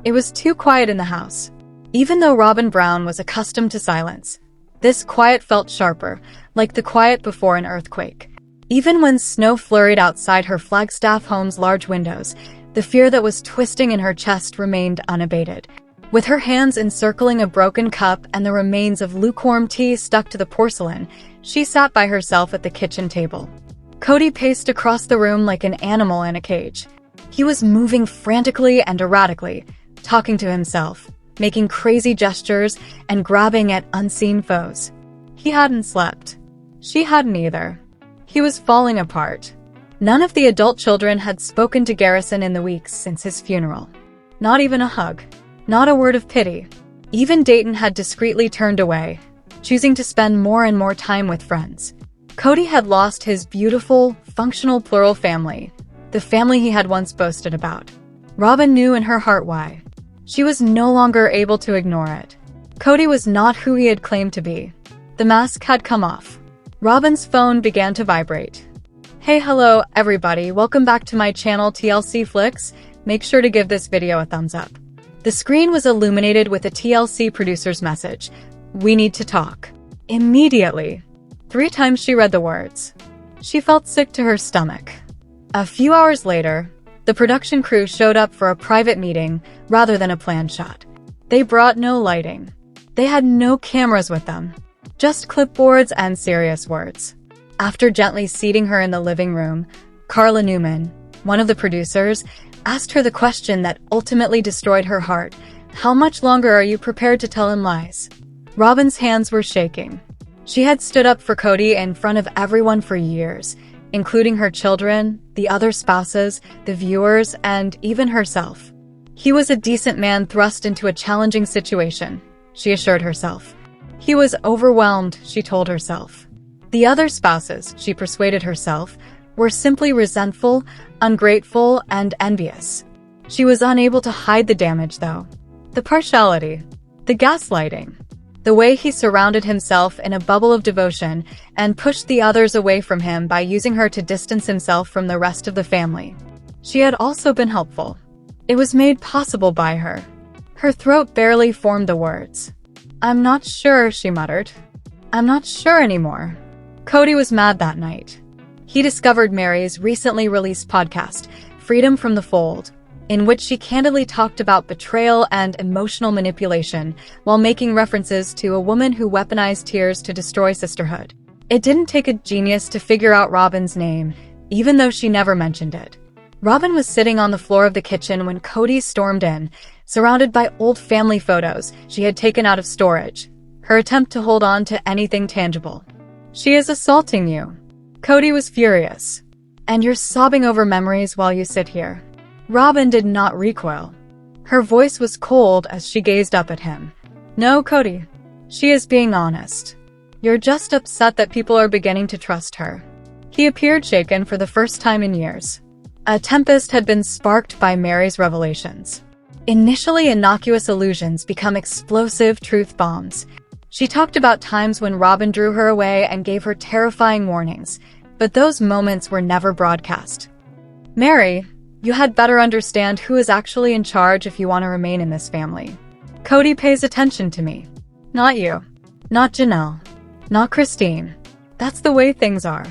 It was too quiet in the house. Even though Robin Brown was accustomed to silence, this quiet felt sharper, like the quiet before an earthquake. Even when snow flurried outside her Flagstaff home's large windows, the fear that was twisting in her chest remained unabated. With her hands encircling a broken cup and the remains of lukewarm tea stuck to the porcelain, she sat by herself at the kitchen table. Cody paced across the room like an animal in a cage. He was moving frantically and erratically, talking to himself, making crazy gestures, and grabbing at unseen foes. He hadn't slept. She hadn't either. He was falling apart. None of the adult children had spoken to Garrison in the weeks since his funeral. Not even a hug. Not a word of pity. Even Dayton had discreetly turned away, choosing to spend more and more time with friends. Cody had lost his beautiful, functional plural family, the family he had once boasted about. Robin knew in her heart why. She was no longer able to ignore it. Cody was not who he had claimed to be. The mask had come off. Robin's phone began to vibrate. Hey, hello, everybody. Welcome back to my channel TLC Flicks. Make sure to give this video a thumbs up. The screen was illuminated with a TLC producer's message. We need to talk. Immediately. 3 times she read the words. She felt sick to her stomach. A few hours later, the production crew showed up for a private meeting rather than a planned shot. They brought no lighting. They had no cameras with them. Just clipboards and serious words. After gently seating her in the living room, Carla Newman, one of the producers, asked her the question that ultimately destroyed her heart. How much longer are you prepared to tell him lies? Robin's hands were shaking. She had stood up for Cody in front of everyone for years, including her children, the other spouses, the viewers, and even herself. He was a decent man thrust into a challenging situation, she assured herself. He was overwhelmed, she told herself. The other spouses, she persuaded herself, were simply resentful, ungrateful, and envious. She was unable to hide the damage, though. The partiality, the gaslighting, the way he surrounded himself in a bubble of devotion and pushed the others away from him by using her to distance himself from the rest of the family. She had also been helpful. It was made possible by her. Her throat barely formed the words. I'm not sure, she muttered. I'm not sure anymore. Cody was mad that night. He discovered Mary's recently released podcast, Freedom from the Fold, in which she candidly talked about betrayal and emotional manipulation while making references to a woman who weaponized tears to destroy sisterhood. It didn't take a genius to figure out Robin's name, even though she never mentioned it. Robin was sitting on the floor of the kitchen when Cody stormed in, surrounded by old family photos she had taken out of storage, her attempt to hold on to anything tangible. She is assaulting you. Cody was furious. And you're sobbing over memories while you sit here. Robin did not recoil. Her voice was cold as she gazed up at him. No, Cody. She is being honest. You're just upset that people are beginning to trust her. He appeared shaken for the first time in years. A tempest had been sparked by Mary's revelations. Initially innocuous illusions become explosive truth bombs. She talked about times when Robin drew her away and gave her terrifying warnings, but those moments were never broadcast. Mary, you had better understand who is actually in charge if you want to remain in this family. Cody pays attention to me. Not you. Not Janelle. Not Christine. That's the way things are.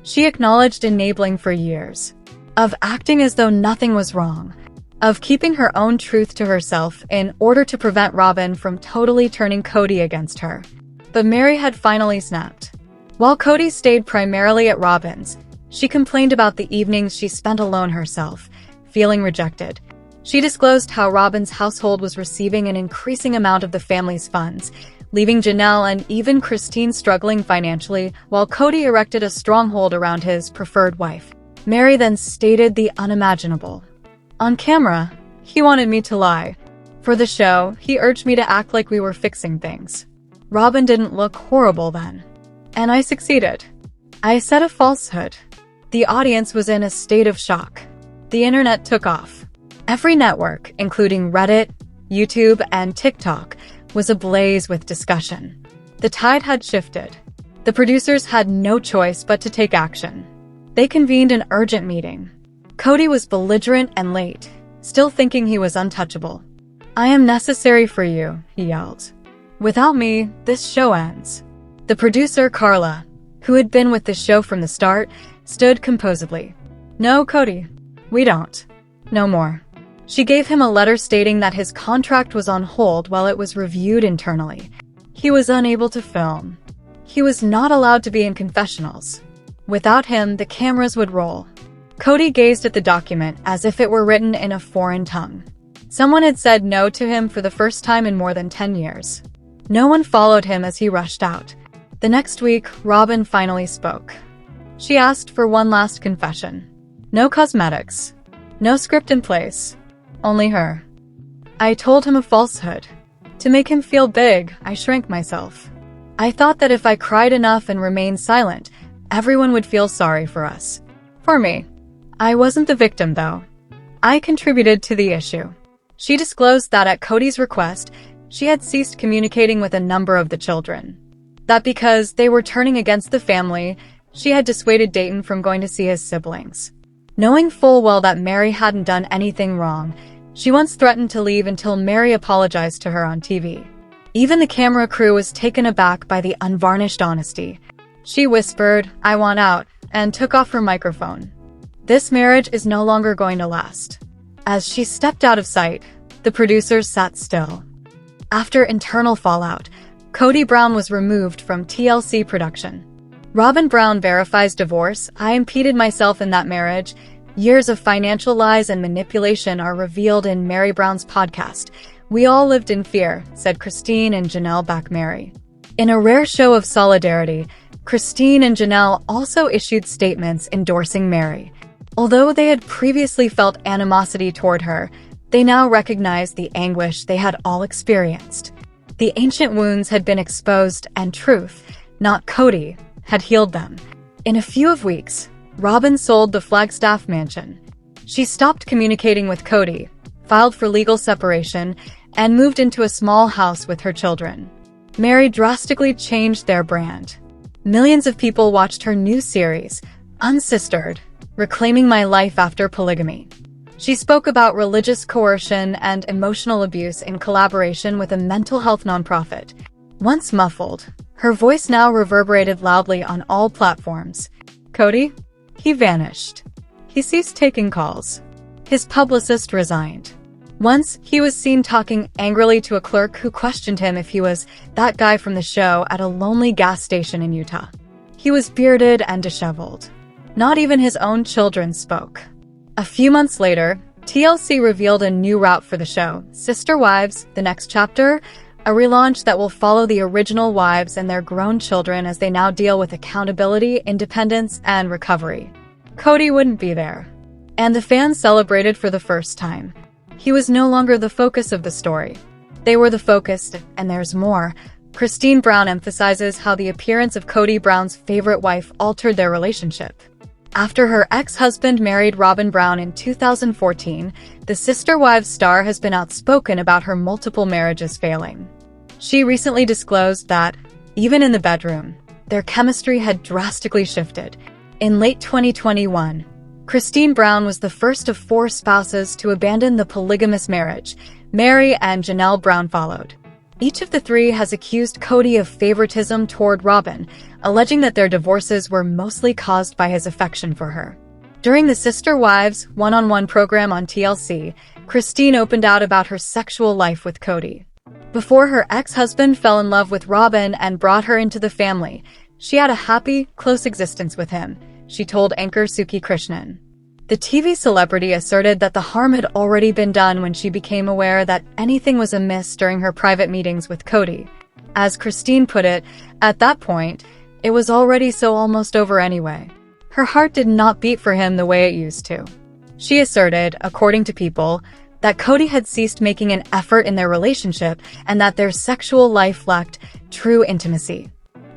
She acknowledged enabling for years. Of acting as though nothing was wrong. Of keeping her own truth to herself in order to prevent Robin from totally turning Cody against her. But Mary had finally snapped. While Cody stayed primarily at Robin's, she complained about the evenings she spent alone herself, feeling rejected. She disclosed how Robin's household was receiving an increasing amount of the family's funds, leaving Janelle and even Christine struggling financially, while Cody erected a stronghold around his preferred wife. Mary then stated the unimaginable. On camera, he wanted me to lie. For the show, he urged me to act like we were fixing things. Robin didn't look horrible then. And I succeeded. I said a falsehood. The audience was in a state of shock. The internet took off. Every network, including Reddit, YouTube, and TikTok, was ablaze with discussion. The tide had shifted. The producers had no choice but to take action. They convened an urgent meeting. Cody was belligerent and late, still thinking he was untouchable. "I am necessary for you," he yelled. "Without me, this show ends." The producer, Carla, who had been with the show from the start, stood composedly. "No, Cody. We don't. No more." She gave him a letter stating that his contract was on hold while it was reviewed internally. He was unable to film. He was not allowed to be in confessionals. Without him, the cameras would roll. Cody gazed at the document as if it were written in a foreign tongue. Someone had said no to him for the first time in more than 10 years. No one followed him as he rushed out. The next week, Robin finally spoke. She asked for one last confession. No cosmetics. No script in place. Only her. "I told him a falsehood. To make him feel big, I shrank myself. I thought that if I cried enough and remained silent, everyone would feel sorry for us. For me. I wasn't the victim, though. I contributed to the issue." She disclosed that at Cody's request, she had ceased communicating with a number of the children. That because they were turning against the family, she had dissuaded Dayton from going to see his siblings. Knowing full well that Mary hadn't done anything wrong, she once threatened to leave until Mary apologized to her on TV. Even the camera crew was taken aback by the unvarnished honesty. She whispered, "I want out," and took off her microphone. This marriage is no longer going to last. As she stepped out of sight, the producers sat still. After internal fallout, Kody Brown was removed from TLC production. Robin Brown verifies divorce. "I impeded myself in that marriage. Years of financial lies and manipulation are revealed in Mary Brown's podcast. We all lived in fear," said Christine and Janelle back Mary. In a rare show of solidarity, Christine and Janelle also issued statements endorsing Mary. Although they had previously felt animosity toward her, they now recognized the anguish they had all experienced. The ancient wounds had been exposed and truth, not Cody, had healed them. In a few weeks, Robin sold the Flagstaff mansion. She stopped communicating with Cody, filed for legal separation, and moved into a small house with her children. Mary drastically changed their brand. Millions of people watched her new series, Unsistered, Reclaiming My Life After Polygamy. She spoke about religious coercion and emotional abuse in collaboration with a mental health nonprofit. Once muffled, her voice now reverberated loudly on all platforms. Cody? He vanished. He ceased taking calls. His publicist resigned. Once, he was seen talking angrily to a clerk who questioned him if he was that guy from the show at a lonely gas station in Utah. He was bearded and disheveled. Not even his own children spoke. A few months later, TLC revealed a new route for the show, Sister Wives, The Next Chapter, a relaunch that will follow the original wives and their grown children as they now deal with accountability, independence, and recovery. Cody wouldn't be there. And the fans celebrated for the first time. He was no longer the focus of the story. They were the focus, and there's more. Christine Brown emphasizes how the appearance of Cody Brown's favorite wife altered their relationship. After her ex-husband married Robin Brown in 2014, the Sister Wives star has been outspoken about her multiple marriages failing. She recently disclosed that, even in the bedroom, their chemistry had drastically shifted. In late 2021, Christine Brown was the first of 4 spouses to abandon the polygamous marriage. Mary and Janelle Brown followed. Each of the 3 has accused Cody of favoritism toward Robin, alleging that their divorces were mostly caused by his affection for her. During the Sister Wives one-on-one program on TLC, Christine opened out about her sexual life with Cody. Before her ex-husband fell in love with Robin and brought her into the family, she had a happy, close existence with him, she told anchor Suki Krishnan. The TV celebrity asserted that the harm had already been done when she became aware that anything was amiss during her private meetings with Cody. As Christine put it, at that point, it was already so almost over anyway. Her heart did not beat for him the way it used to. She asserted, according to People, that Cody had ceased making an effort in their relationship and that their sexual life lacked true intimacy.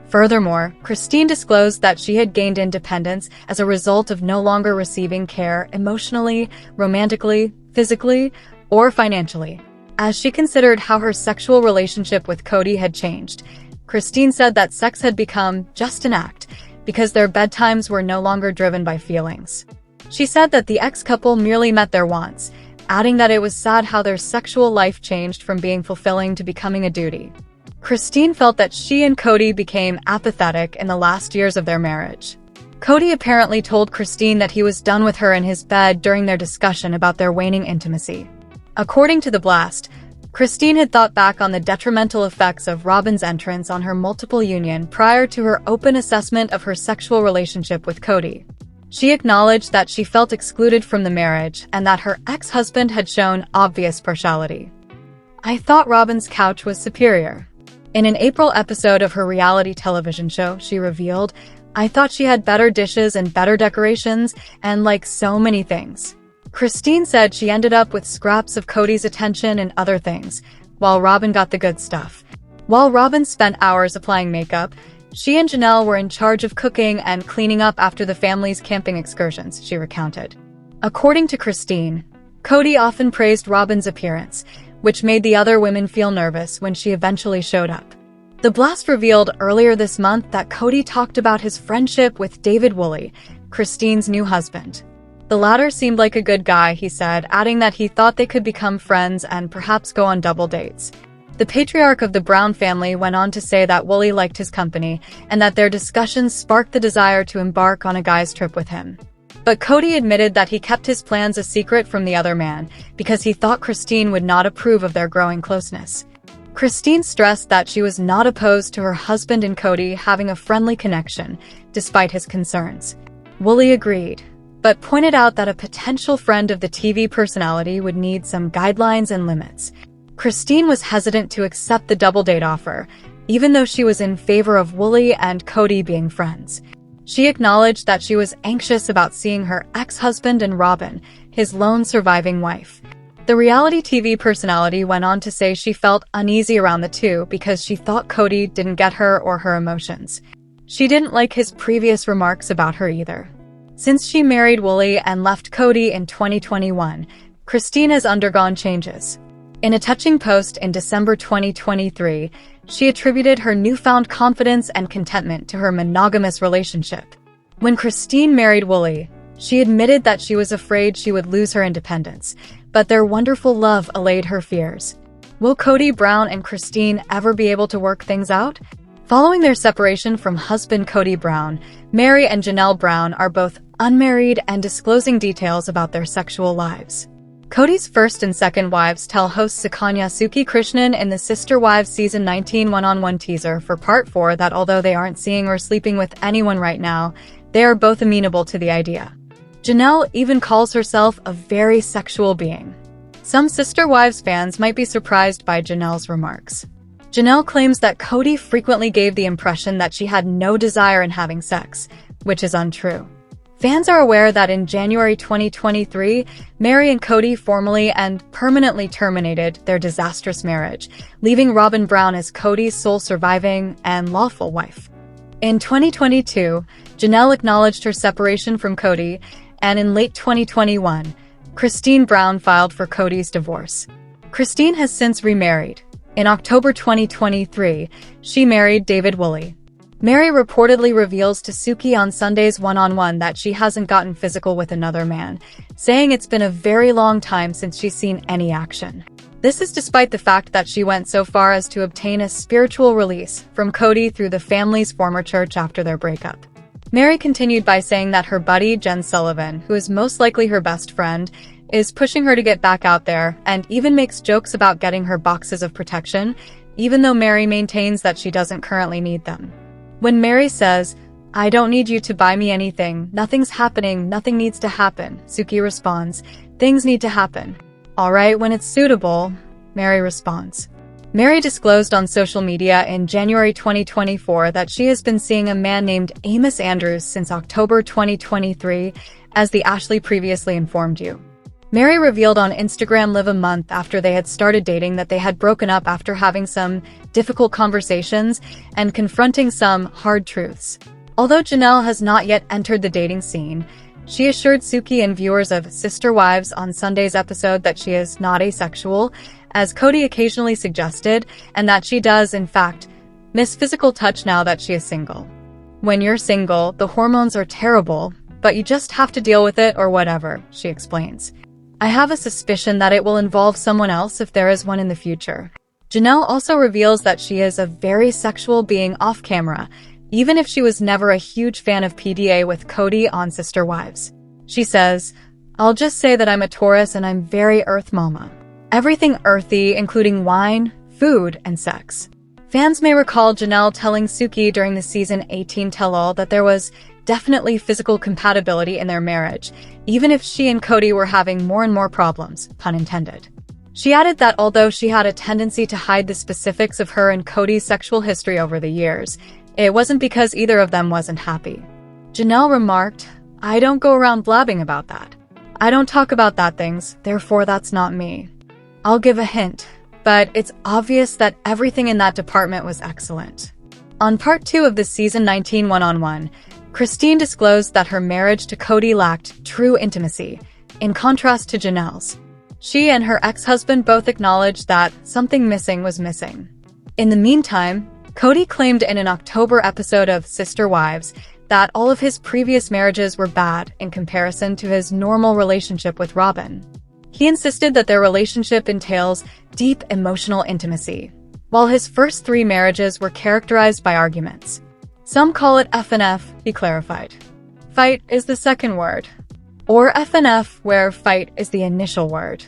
Furthermore, Christine disclosed that she had gained independence as a result of no longer receiving care emotionally, romantically, physically, or financially. As she considered how her sexual relationship with Cody had changed, Christine said that sex had become just an act because their bedtimes were no longer driven by feelings. She said that the ex-couple merely met their wants, adding that it was sad how their sexual life changed from being fulfilling to becoming a duty. Christine felt that she and Cody became apathetic in the last years of their marriage. Cody apparently told Christine that he was done with her in his bed during their discussion about their waning intimacy. According to the blast, Christine had thought back on the detrimental effects of Robin's entrance on her multiple union prior to her open assessment of her sexual relationship with Cody. She acknowledged that she felt excluded from the marriage and that her ex-husband had shown obvious partiality. "I thought Robin's couch was superior." In an April episode of her reality television show, she revealed, "I thought she had better dishes and better decorations, and like so many things." Christine said she ended up with scraps of Cody's attention and other things, while Robin got the good stuff. While Robin spent hours applying makeup, she and Janelle were in charge of cooking and cleaning up after the family's camping excursions, she recounted. According to Christine, Cody often praised Robin's appearance, which made the other women feel nervous when she eventually showed up. The blast revealed earlier this month that Cody talked about his friendship with David Woolley, Christine's new husband. The latter seemed like a good guy, he said, adding that he thought they could become friends and perhaps go on double dates. The patriarch of the Brown family went on to say that Woolley liked his company and that their discussions sparked the desire to embark on a guy's trip with him. But Cody admitted that he kept his plans a secret from the other man because he thought Christine would not approve of their growing closeness. Christine stressed that she was not opposed to her husband and Cody having a friendly connection, despite his concerns. Woolley agreed, but pointed out that a potential friend of the TV personality would need some guidelines and limits. Christine was hesitant to accept the double date offer, even though she was in favor of Woolley and Cody being friends. She acknowledged that she was anxious about seeing her ex-husband and Robin, his lone surviving wife. The reality TV personality went on to say she felt uneasy around the two because she thought Cody didn't get her or her emotions. She didn't like his previous remarks about her either. Since she married Woolley and left Cody in 2021, Christine has undergone changes. In a touching post in December 2023, she attributed her newfound confidence and contentment to her monogamous relationship. When Christine married Woolley, she admitted that she was afraid she would lose her independence, but their wonderful love allayed her fears. Will Kody Brown and Christine ever be able to work things out? Following their separation from husband Kody Brown, Meri and Janelle Brown are both unmarried and disclosing details about their sexual lives. Kody's first and second wives tell host Sukanya Suki Krishnan in the Sister Wives Season 19 one-on-one teaser for Part 4 that although they aren't seeing or sleeping with anyone right now, they are both amenable to the idea. Janelle even calls herself a very sexual being. Some Sister Wives fans might be surprised by Janelle's remarks. Janelle claims that Kody frequently gave the impression that she had no desire in having sex, which is untrue. Fans are aware that in January 2023, Meri and Kody formally and permanently terminated their disastrous marriage, leaving Robin Brown as Kody's sole surviving and lawful wife. In 2022, Janelle acknowledged her separation from Kody, and in late 2021, Christine Brown filed for Kody's divorce. Christine has since remarried. In October 2023, she married David Woolley. Meri reportedly reveals to Suki on Sunday's one-on-one that she hasn't gotten physical with another man, saying it's been a very long time since she's seen any action. This is despite the fact that she went so far as to obtain a spiritual release from Kody through the family's former church after their breakup. Meri continued by saying that her buddy Jen Sullivan, who is most likely her best friend, is pushing her to get back out there and even makes jokes about getting her boxes of protection, even though Meri maintains that she doesn't currently need them. When Meri says, "I don't need you to buy me anything, nothing's happening, nothing needs to happen," Suki responds, "Things need to happen." "Alright, when it's suitable," Meri responds. Meri disclosed on social media in January 2024 that she has been seeing a man named Amos Andrews since October 2023, as the Ashley previously informed you. Meri revealed on Instagram Live a month after they had started dating that they had broken up after having some difficult conversations and confronting some hard truths. Although Janelle has not yet entered the dating scene, she assured Suki and viewers of Sister Wives on Sunday's episode that she is not asexual, as Kody occasionally suggested, and that she does, in fact, miss physical touch now that she is single. "When you're single, the hormones are terrible, but you just have to deal with it or whatever," she explains. I have a suspicion that it will involve someone else if there is one in the future. Janelle also reveals that she is a very sexual being off camera, even if she was never a huge fan of PDA with Cody on Sister Wives. She says, "I'll just say that I'm a Taurus and I'm very earth mama. Everything earthy, including wine, food, and sex." Fans may recall Janelle telling Suki during the season 18 tell-all that there was definitely physical compatibility in their marriage, even if she and Cody were having more and more problems, pun intended. She added that although she had a tendency to hide the specifics of her and Cody's sexual history over the years, it wasn't because either of them wasn't happy. Janelle remarked, "I don't go around blabbing about that. I don't talk about that things, therefore that's not me. I'll give a hint, but it's obvious that everything in that department was excellent." On part 2 of the season 19 one-on-one, Christine disclosed that her marriage to Cody lacked true intimacy, in contrast to Janelle's. She and her ex-husband both acknowledged that something missing was missing. In the meantime, Cody claimed in an October episode of Sister Wives that all of his previous marriages were bad in comparison to his normal relationship with Robin. He insisted that their relationship entails deep emotional intimacy, while his first 3 marriages were characterized by arguments. "Some call it FNF," he clarified. "Fight is the second word. Or FNF, where fight is the initial word.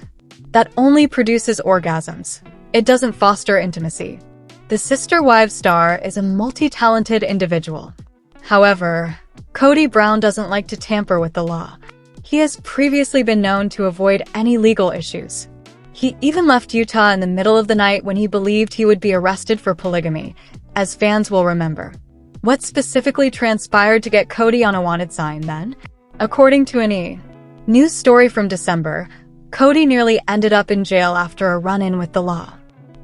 That only produces orgasms. It doesn't foster intimacy." The Sister Wives star is a multi-talented individual. However, Cody Brown doesn't like to tamper with the law. He has previously been known to avoid any legal issues. He even left Utah in the middle of the night when he believed he would be arrested for polygamy, as fans will remember. What specifically transpired to get Cody on a wanted sign then? According to an news story from December, Cody nearly ended up in jail after a run-in with the law.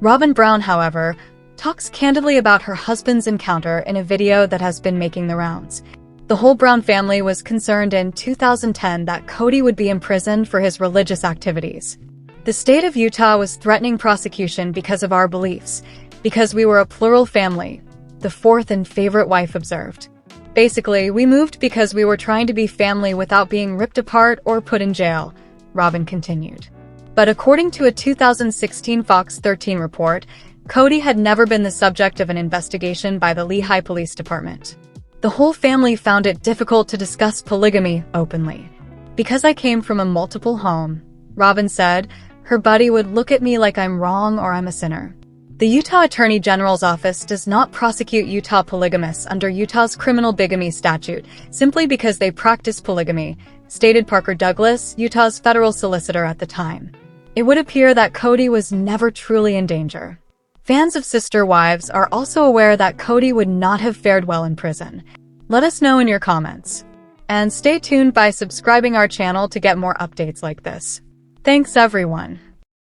Robin Brown, however, talks candidly about her husband's encounter in a video that has been making the rounds. The whole Brown family was concerned in 2010 that Cody would be imprisoned for his religious activities. "The state of Utah was threatening prosecution because of our beliefs, because we were a plural family," the 4th and favorite wife observed. "Basically, we moved because we were trying to be family without being ripped apart or put in jail," Robin continued. But according to a 2016 Fox 13 report, Cody had never been the subject of an investigation by the Lehigh Police Department. The whole family found it difficult to discuss polygamy openly. "Because I came from a multiple home," Robin said, "her buddy would look at me like I'm wrong or I'm a sinner." The Utah Attorney General's office does not prosecute Utah polygamists under Utah's criminal bigamy statute simply because they practice polygamy, stated Parker Douglas, Utah's federal solicitor at the time. It would appear that Cody was never truly in danger. Fans of Sister Wives are also aware that Cody would not have fared well in prison. Let us know in your comments. And stay tuned by subscribing our channel to get more updates like this. Thanks everyone.